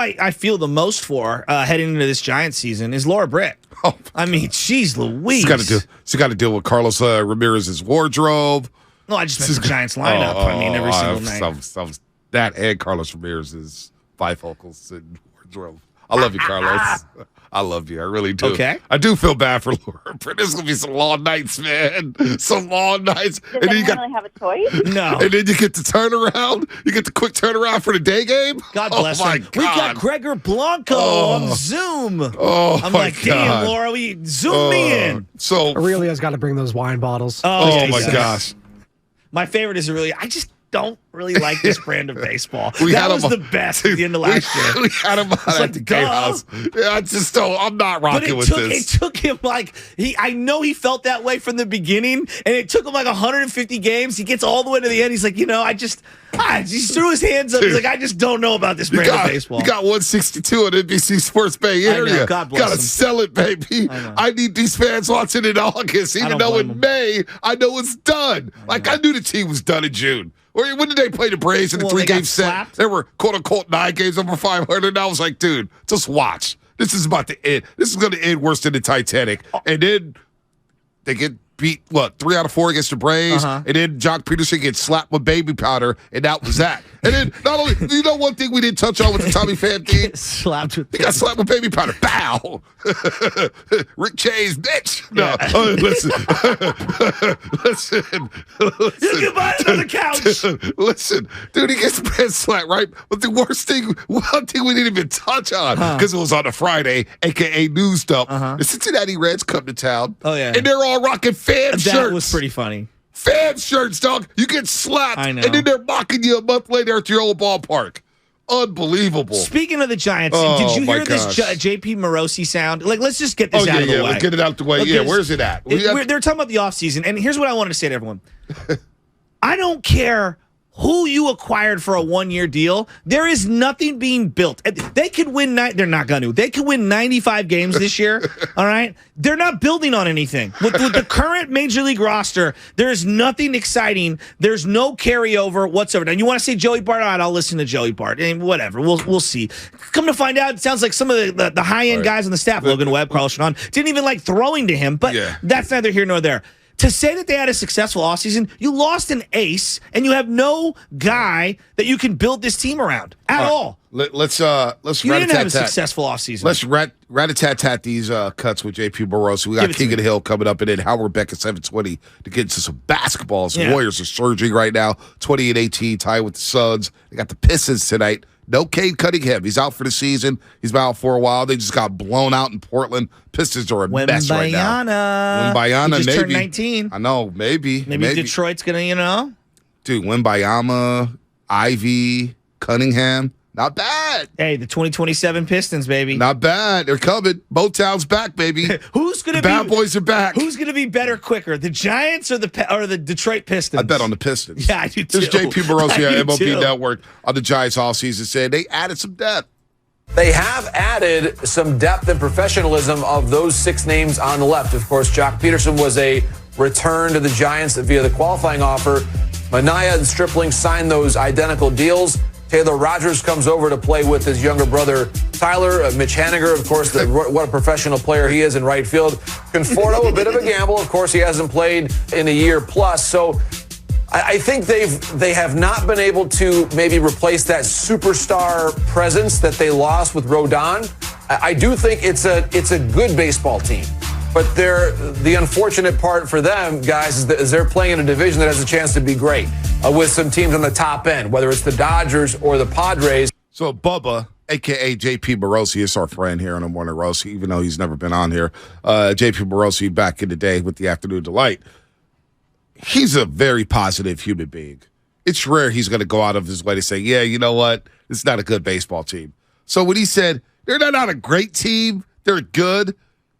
who I feel the most for heading into this Giants season is Laura Britt. Oh, I mean, she's Louise. She got to deal with Carlos Ramirez's wardrobe. No, I just meant the Giants lineup. Every single night. That and Carlos Ramirez's bifocals and wardrobe. I love you, Carlos. I love you. I really do. Okay. I do feel bad for Laura Britt. There's going to be some long nights, man. Some long nights. Does anyone really have a choice? No. And then you get the turnaround. You get the quick turnaround for the day game. God bless my him. God. We got Gregor Blanco on Zoom. I'm like, damn, Laura, zoom me in. So Aurelia's got to bring those wine bottles. Oh my gosh. My favorite is Aurelia. I just don't really like this brand of baseball. That was the best at the end of last year. We had him at the game house. Yeah, I just don't. I'm not rocking with this. It took him I know he felt that way from the beginning, and it took him 150 games. He gets all the way to the end. He's like, he threw his hands up. He's like, I just don't know about this brand of baseball. You got 162 on NBC Sports Bay Area. I know, God bless Gotta him. sell it, baby. I need these fans watching in August, even though in May I know it's done. I knew the team was done in June. When did they play the Braves in the 3-game set? They were quote-unquote 9 games over 500. And I was like, dude, just watch. This is about to end. This is going to end worse than the Titanic. And then they get beat, 3 out of 4 against the Braves. And then Jock Peterson gets slapped with baby powder, and that was that. And then not only, one thing we didn't touch on with the Tommy Pham team? He got slapped with baby powder. Bow. Rick Chase, bitch. No, listen. You can buy another couch. Listen, dude, he gets bad slapped, right? But the worst thing, one thing we didn't even touch on, because it was on a Friday, a.k.a. News Dump, the Cincinnati Reds come to town. Oh, yeah. And they're all rocking fan shirts. That was pretty funny. Fan shirts, dog. You get slapped. I know. And then they're mocking you a month later at your old ballpark. Unbelievable. Speaking of the Giants, did you hear this JP Morosi sound? Let's just get this out of the way. Let's get it out the way. Where's it at? They're talking about the offseason, and here's what I wanted to say to everyone. I don't care who you acquired for a 1-year deal. There is nothing being built. They could win. They're not going to. They could win 95 games this year. All right. They're not building on anything with the current Major League roster. There is nothing exciting. There's no carryover whatsoever. Now you want to say Joey Bart? All right, I'll listen to Joey Bart and whatever. We'll see. Come to find out, it sounds like some of the high end guys on the staff, Logan Webb, Carlos Shannon, didn't even like throwing to him. But that's neither here nor there. To say that they had a successful offseason, you lost an ace, and you have no guy that you can build this team around at all. Let's you didn't have a successful offseason. Let's rat-a-tat-tat these cuts with JP Morosi. We got King of the Hill coming up, and then Howard Beck at 7:20 to get into some basketball. The Warriors are surging right now, 20-18, tied with the Suns. They got the Pistons tonight. No Cade Cunningham. He's out for the season. He's been out for a while. They just got blown out in Portland. Pistons are a mess right now. Wembanyama, he just maybe. turned 19. I know, maybe. Maybe Detroit's going to, Dude, Wembanyama, Ivy, Cunningham. Not bad. Hey, the 2027 Pistons, baby. Not bad. They're coming. Motown's back, baby. Who's going to be? Bad boys are back. Who's going to be better quicker, the Giants or the Detroit Pistons? I bet on the Pistons. Yeah, I do too. This is JP Morosi on MLB Network on the Giants offseason saying they added some depth. They have added some depth and professionalism of those 6 names on the left. Of course, Jock Peterson was a return to the Giants via the qualifying offer. Manaea and Stripling signed those identical deals. Taylor Rogers comes over to play with his younger brother, Tyler. Mitch Haniger, of course, what a professional player he is in right field. Conforto, a bit of a gamble. Of course, he hasn't played in a year plus. So I think they have not been able to maybe replace that superstar presence that they lost with Rodon. I do think it's a good baseball team. But the unfortunate part for them, guys, is they're playing in a division that has a chance to be great with some teams on the top end, whether it's the Dodgers or the Padres. So Bubba, a.k.a. JP Morosi, is our friend here on the Morning Roast, even though he's never been on here. JP Morosi back in the day with the Afternoon Delight. He's a very positive human being. It's rare he's going to go out of his way to say, yeah, you know what? It's not a good baseball team. So when he said, they're not a great team, they're good,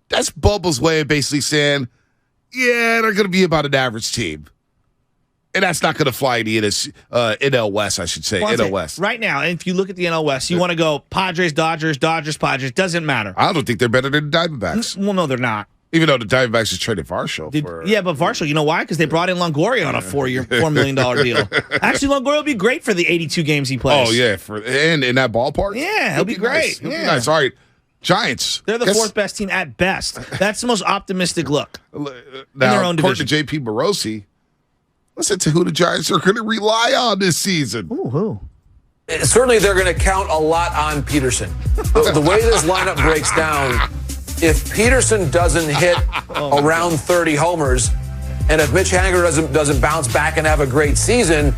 that's Bubba's way of basically saying, yeah, they're going to be about an average team. And that's not going to fly in the NL West, I should say. NL West. Right now, if you look at the NL West, you want to go Padres, Dodgers, Padres, doesn't matter. I don't think they're better than the Diamondbacks. Well, no, they're not. Even though the Diamondbacks just traded Varsho for... Yeah, but Varsho, you know why? Because they brought in Longoria on a $4 million deal. Actually, Longoria will be great for the 82 games he plays. Oh, yeah. And in that ballpark? Yeah, he'll be great. Nice. He'll be nice. All right. Giants. They're the fourth best team at best. That's the most optimistic look. Now, according to JP Morosi, listen to who the Giants are going to rely on this season. Ooh, who? Certainly, they're going to count a lot on Peterson. The way this lineup breaks down, if Peterson doesn't hit around 30 homers, and if Mitch Haniger doesn't bounce back and have a great season,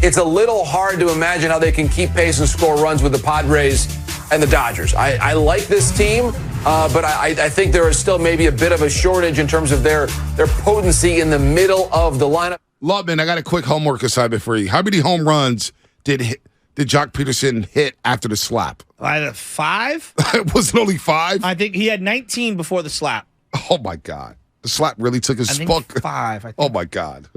it's a little hard to imagine how they can keep pace and score runs with the Padres and the Dodgers. I like this team, but I think there is still maybe a bit of a shortage in terms of their potency in the middle of the lineup. Lubman, I got a quick homework assignment for you. How many home runs did Jock Peterson hit after the slap? I had 5. Was it only 5? I think he had 19 before the slap. Oh, my God. The slap really took his spunk. 5. I think. Oh, my God.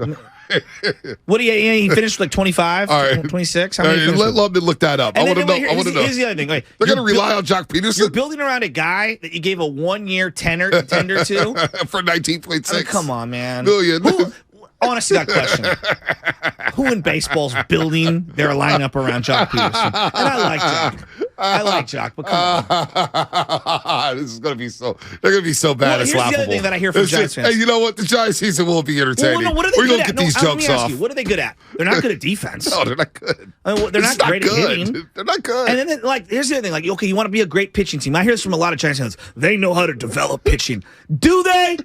What he finished like 25, all right. 26? How many let Lubman look that up. I want to know. Here's the other thing. Like, they're going to rely on Jock Peterson? You're building around a guy that you gave a 1-year tender to for 19.6. I mean, come on, man. Million. Honestly, that question. Who in baseball's building their lineup around Jock Peterson? And I like Jock. But come on. This is going to be so. They're going to be so bad. It's laughable. Here's the other thing that I hear from Giants fans. Hey, you know what? The Giants season will be entertaining. Well, what are they We're good going to at? get these jokes off. What are they good at? They're not good at defense. No, they're not good. They're not great at hitting. They're not good. And then, like, here's the other thing. Like, okay, you want to be a great pitching team. I hear this from a lot of Giants fans. They know how to develop pitching. Do they?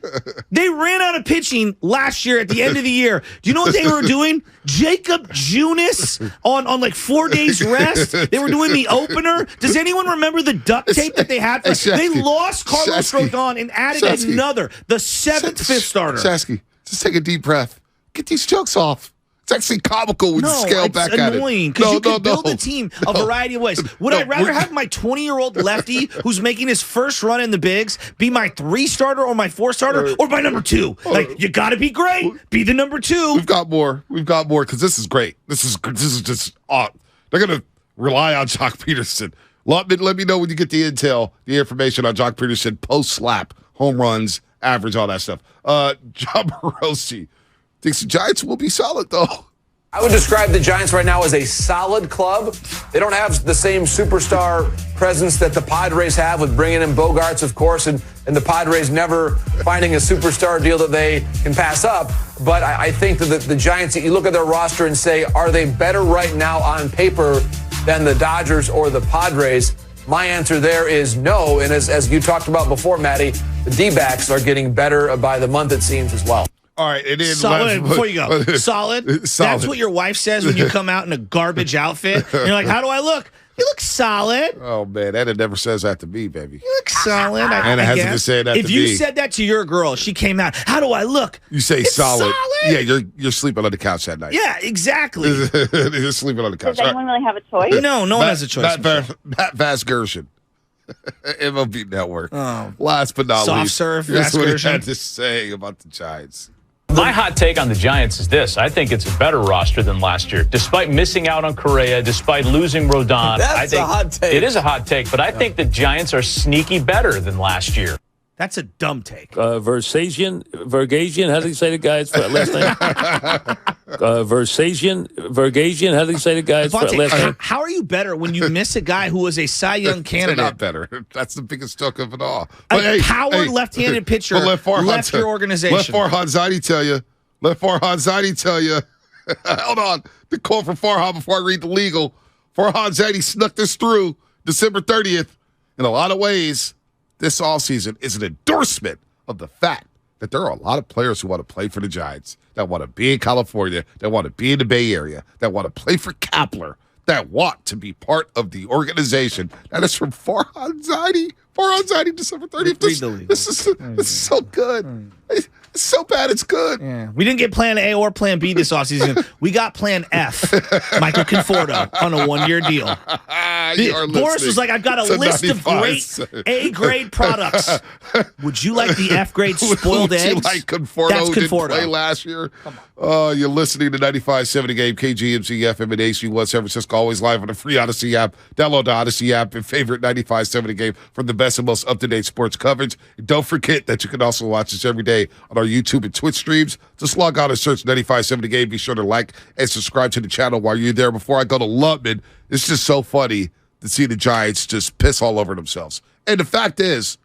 They ran out of pitching last year at the end of the year. Do you know what they were doing? Jacob Junis on like 4 days rest. They were doing the opener. Does anyone remember the duct tape that they had? They lost Carlos Rodon and added another, the 7th fifth starter. Shasky, just take a deep breath. Get these jokes off. It's actually comical when you scale back at it. It's annoying because you can build a team a variety of ways. Would I rather have my 20-year-old lefty who's making his first run in the bigs be my 3 starter or my 4 starter or my number 2? Like, you got to be great. Be the number 2. We've got more because this is great. This is just they're going to rely on Jock Peterson. Let me know when you get the intel, the information on Jock Peterson post-slap, home runs, average, all that stuff. John Morosi thinks the Giants will be solid, though. I would describe the Giants right now as a solid club. They don't have the same superstar presence that the Padres have with bringing in Bogarts, of course, and the Padres never finding a superstar deal that they can pass up. But I think that the Giants, you look at their roster and say, are they better right now on paper than the Dodgers or the Padres? My answer there is no. And as you talked about before, Matty, the D-backs are getting better by the month, it seems, as well. All right, it is solid. Before you go, solid. That's what your wife says when you come out in a garbage outfit. And you're like, "How do I look?" You look solid. Oh man, Anna never says that to me, baby. You look solid. Anna hasn't been saying that to me. If you said that to your girl, she came out. How do I look? You say solid. Yeah, you're sleeping on the couch that night. Yeah, exactly. You're sleeping on the couch. Does anyone really have a choice? No, no one has a choice. Matt Vasgersian. MLB Network. Oh. Last but not least. Soft serve. That's what he had to say about the Giants. My hot take on the Giants is this. I think it's a better roster than last year. Despite missing out on Correa, despite losing Rodon. That's a hot take. It is a hot take, but I think the Giants are sneaky better than last year. That's a dumb take. Vergasian, how do you say the guy's last name? Vergasian, how do you say the guy's last name? How are you better when you miss a guy who was a Cy Young candidate? Not better. That's the biggest joke of it all. A power left-handed pitcher left your organization. Let Farhan Zaidi tell you. Hold on. The quote from Farhan before I read the legal. Farhan Zaidi snuck this through December 30th. In a lot of ways, this offseason is an endorsement of the fact that there are a lot of players who want to play for the Giants, that want to be in California, that want to be in the Bay Area, that want to play for Kapler, that want to be part of the organization. That is from Farhan Zaidi. Farhan Zaidi, December 30th. This is so good. It's so bad it's good. Yeah. We didn't get plan A or plan B this offseason. We got plan F, Michael Conforto, on a 1-year deal. Boris was like, I've got a list of great A-grade products. Would you like the F-grade spoiled eggs? Would you like Conforto? That's Who didn't Conforto. play last year? You're listening to 95.7 The Game, KGMZ, FM, and AC1 San Francisco, always live on the free Odyssey app. Download the Odyssey app and favorite 95.7 The Game for the best and most up-to-date sports coverage. And don't forget that you can also watch us every day on our YouTube and Twitch streams. Just log on and search 95.7 The Game. Be sure to like and subscribe to the channel while you're there. Before I go to Lubman, it's just so funny to see the Giants just piss all over themselves. And the fact is,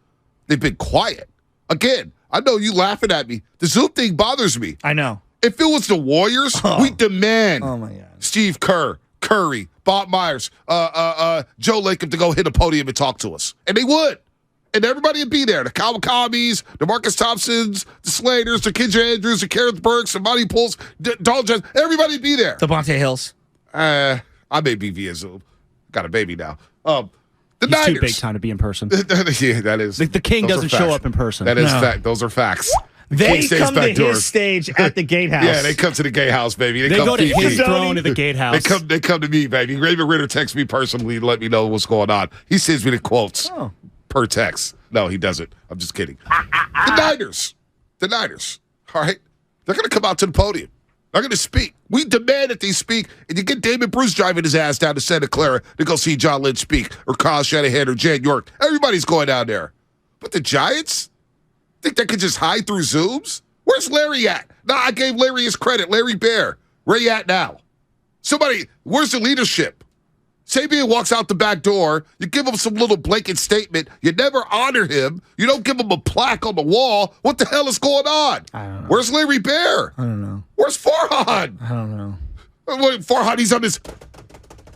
they've been quiet. Again, I know you laughing at me. The Zoom thing bothers me. I know. If it was the Warriors, we demand Oh, my God. Steve Kerr, Curry, Bob Myers, Joe Lacob to go hit a podium and talk to us. And they would. And everybody would be there. The Kawakamis, the Marcus Thompsons, the Slaters, the Kendra Andrews, the Kareth Burks, the Monty Pools, Donald Jones. Everybody would be there. Devontae Hills. I may be via Zoom. Got a baby now. The He's Niners. too big time to be in person. Yeah, that is. The king those doesn't are show facts. up in person. That is No. fact. Those are facts. They King stays come to back doors. his stage at the gatehouse. Yeah, they come to the gatehouse, baby. They come go to feed his me. throne at the gatehouse. They come to me, baby. Raven Ritter texts me personally to let me know what's going on. He sends me the quotes per text. No, he doesn't. I'm just kidding. The Niners. All right, they're going to come out to the podium. They're going to speak. We demand that they speak, and you get David Bruce driving his ass down to Santa Clara to go see John Lynch speak, or Kyle Shanahan, or Jan York. Everybody's going down there. But the Giants think they could just hide through Zooms? Where's Larry at? No, I gave Larry his credit. Larry Bear. Where you at now? Somebody, where's the leadership? Sabian walks out the back door. You give him some little blanket statement. You never honor him. You don't give him a plaque on the wall. What the hell is going on? I don't know. Where's Larry Bear? I don't know. Where's Farhan? I don't know. Farhan, he's on his...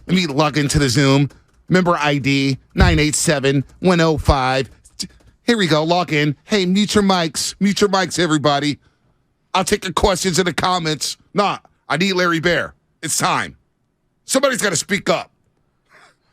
Let me log into the Zoom. Member ID 987-105. Here we go. Log in. Hey, mute your mics. Mute your mics, everybody. I'll take your questions in the comments. Nah, I need Larry Bear. It's time. Somebody's got to speak up.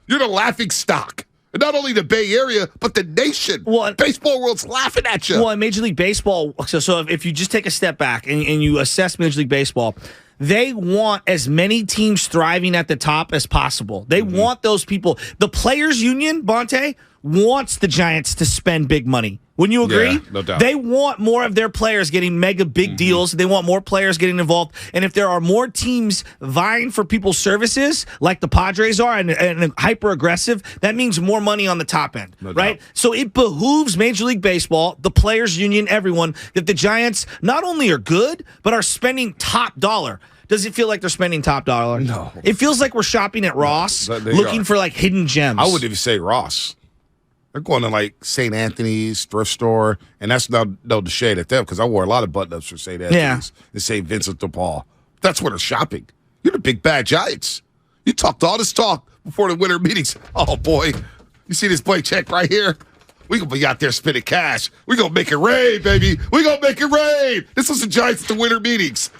You're the laughing stock. And not only the Bay Area, but the nation. Well, baseball world's laughing at you. Well, in Major League Baseball, so if you just take a step back and you assess Major League Baseball, they want as many teams thriving at the top as possible. They want those people. The Players Union, Bonte, wants the Giants to spend big money. Wouldn't you agree? Yeah, no doubt. They want more of their players getting mega big deals. They want more players getting involved. And if there are more teams vying for people's services, like the Padres are, and hyper aggressive, that means more money on the top end, right? doubt. So it behooves Major League Baseball, the Players Union, everyone, that the Giants not only are good, but are spending top dollar. Does it feel like they're spending top dollar? No. It feels like we're shopping at Ross, They looking are. for like hidden gems. I wouldn't even say Ross. They're going to like St. Anthony's thrift store, and that's no shade at them because I wore a lot of button-ups for St. Anthony's and St. Vincent de Paul. That's where they're shopping. You're the big bad Giants. You talked all this talk before the winter meetings. Oh, boy. You see this blank check right here? We going to be out there spending cash. We going to make it rain, baby. We going to make it rain. This was the Giants at the winter meetings.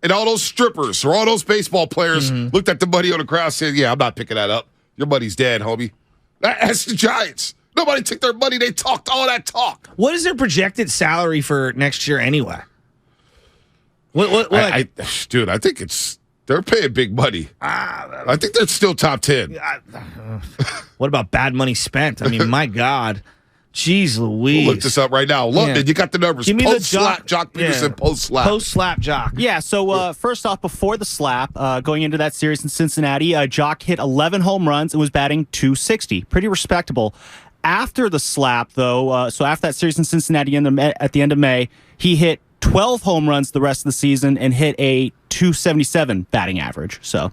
And all those strippers or all those baseball players looked at the money on the crowd and said, yeah, I'm not picking that up. Your money's dead, homie. That's the Giants. Nobody took their money. They talked all that talk. What is their projected salary for next year anyway? What Dude, I think they're paying big money. I think they're still top 10. What about bad money spent? I mean, my God. Jeez Louise. We'll look this up right now. London, you got the numbers. Give me Post-slap, Jock Peterson, post-slap. Post-slap, Jock. Yeah, so first off, before the slap, going into that series in Cincinnati, Jock hit 11 home runs and was batting .260. Pretty respectable. After the slap, though, so after that series in Cincinnati at the end of May, he hit 12 home runs the rest of the season and hit a .277 batting average. So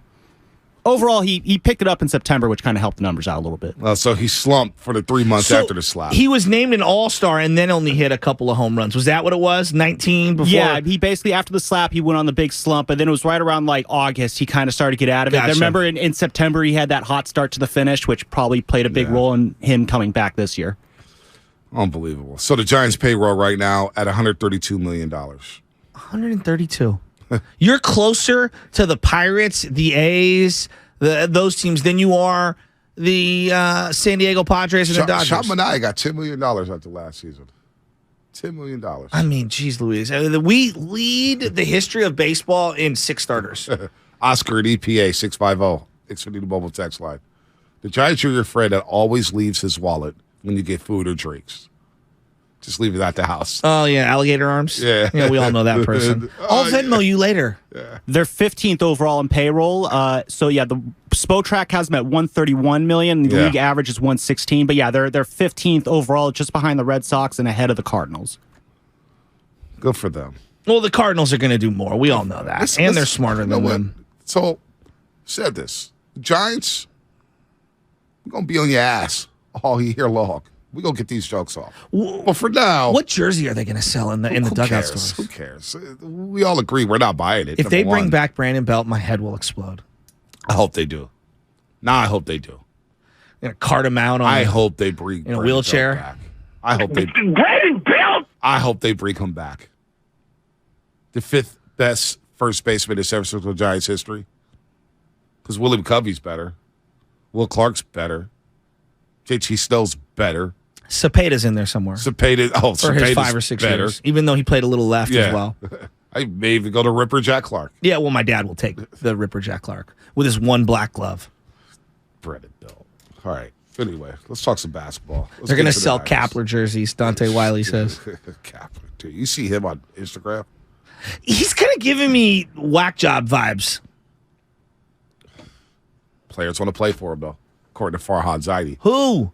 overall, he picked it up in September, which kind of helped the numbers out a little bit. So he slumped for the 3 months after the slap. He was named an all-star and then only hit a couple of home runs. Was that what it was? 19 before? Yeah, he basically, after the slap, he went on the big slump, and then it was right around like August, he kind of started to get out of it. Gotcha. I remember in September, he had that hot start to the finish, which probably played a big role in him coming back this year. Unbelievable. So the Giants' payroll right now at $132 million. 132. You're closer to the Pirates, the A's, those teams than you are the San Diego Padres and the Dodgers. Sean Manaea got $10 million after last season. $10 million. I mean, geez, Louise. We lead the history of baseball in 6 starters. Oscar at EPA 650. Xfinity mobile text line. The Giants are your friend that always leaves his wallet when you get food or drinks. Just leave it at the house. Oh, yeah, alligator arms? Yeah. We all know that person. I'll Venmo you later. Yeah. They're 15th overall in payroll. The Spotrac has them at $131 million. The league average is $116. But yeah, they're 15th overall, just behind the Red Sox and ahead of the Cardinals. Good for them. Well, the Cardinals are going to do more. We all know that. They're smarter than them. So, said this. The Giants, we're going to be on your ass all year long. We're going to get these jokes off. Well, for now. What jersey are they going to sell in the dugout stores? Who cares? We all agree we're not buying it. If they bring back Brandon Belt, my head will explode. I hope they do. I hope they do. Gonna cart him out I hope they bring in a wheelchair. Back. I hope they bring him back. The 5th best first baseman in San Francisco Giants history. Because William Covey's better. Will Clark's better. JT Snell's better. Cepeda's in there somewhere. For his 5 or 6 years. Even though he played a little left as well. I may even go to Ripper Jack Clark. Yeah, well, my dad will take the Ripper Jack Clark with his one black glove. Brandon Bill. All right. Anyway, let's talk some basketball. They're going to sell Kapler jerseys, Dante Wiley says. Kapler, dude. You see him on Instagram? He's kind of giving me whack job vibes. Players want to play for him, though, according to Farhan Zaidi. Who?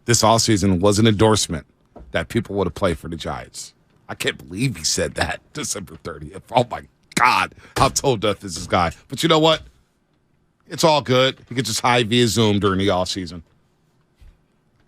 This offseason was an endorsement that people want to play for the Giants. I can't believe he said that December 30th. Oh, my God. How toe deaf is this guy? But you know what? It's all good. He gets just hide via Zoom during the offseason.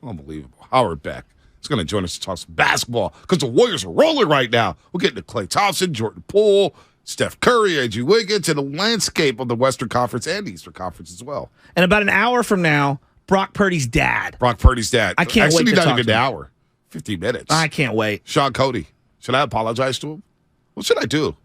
Unbelievable. Howard Beck is going to join us to talk some basketball because the Warriors are rolling right now. We're getting to Klay Thompson, Jordan Poole, Steph Curry, A.G. Wiggins, and the landscape of the Western Conference and Eastern Conference as well. And about an hour from now, Brock Purdy's dad. I can't wait to talk not even to an him. hour. 50 minutes. I can't wait. Sean Cody. Should I apologize to him? What should I do?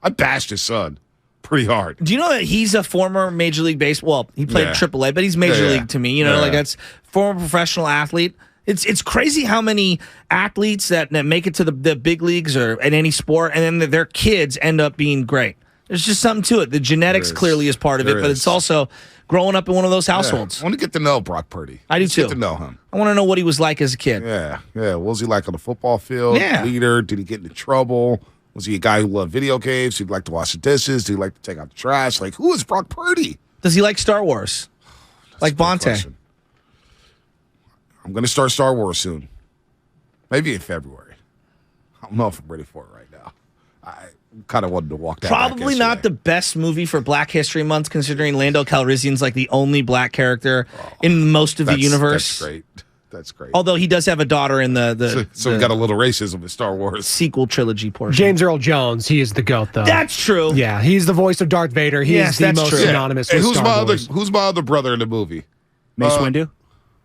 I bashed his son pretty hard. Do you know that he's a former Major League Baseball? Well, he played AAA, but he's Major League to me. That's former professional athlete. It's crazy how many athletes that make it to the big leagues or in any sport, and then their kids end up being great. There's just something to it. The genetics clearly is part of it, but it's also growing up in one of those households. I want to get to know Brock Purdy. I do too. Get to know him. I want to know what he was like as a kid. Yeah. What was he like on the football field? Yeah. Leader? Did he get into trouble? Was he a guy who loved video games? Did he like to wash the dishes? Did he like to take out the trash? Like, who is Brock Purdy? Does he like Star Wars? Like Bonte? I'm going to start Star Wars soon. Maybe in February. I don't know if I'm ready for it right now. I kind of wanted to walk that Probably not the best movie for Black History Month, considering Lando Calrissian's like the only black character in most of the universe. That's great. Although he does have a daughter in so we got a little racism in Star Wars sequel trilogy portion. James Earl Jones, he is the GOAT, though. That's true. Yeah, he's the voice of Darth Vader. He is the most synonymous with Star Wars. Who's my other brother in the movie? Mace Windu?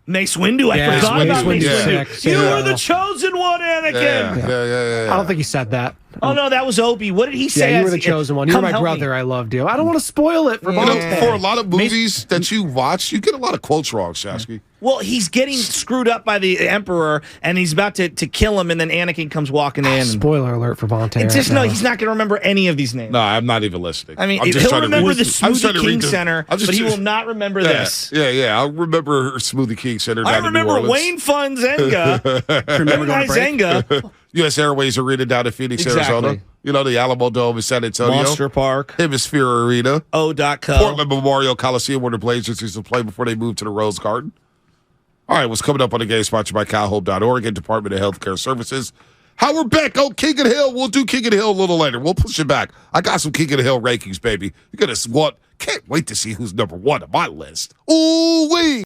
Mace Windu, I forgot about Mace Windu. You were the chosen one, Anakin. Yeah. I don't think he said that. Oh, no, that was Obi. What did he say? Yeah, you were the chosen one. You're my brother. I loved you. I don't want to spoil it for for a lot of movies that you watch, you get a lot of quotes wrong, Shasky. Well, he's getting screwed up by the Emperor, and he's about to kill him, and then Anakin comes walking in. Spoiler alert for Bonte. He's not going to remember any of these names. No, I'm not even listening. I mean, he'll remember the Smoothie King Center, but he will not remember this. Yeah. I'll remember Smoothie King Center. I remember Wayne Funzenga. Remember Zenga. U.S. Airways Arena down in Phoenix, Arizona. You know, the Alamo Dome in San Antonio. Monster Park. Hemisphere Arena. O.co. Portland Memorial Coliseum, where the Blazers used to play before they moved to the Rose Garden. All right, what's coming up on the game sponsored by CalHope.org and Department of Healthcare Services. Howard Beck, King of the Hill. We'll do King of the Hill a little later. We'll push it back. I got some King of the Hill rankings, baby. You're going to can't wait to see who's number one on my list. Ooh-wee.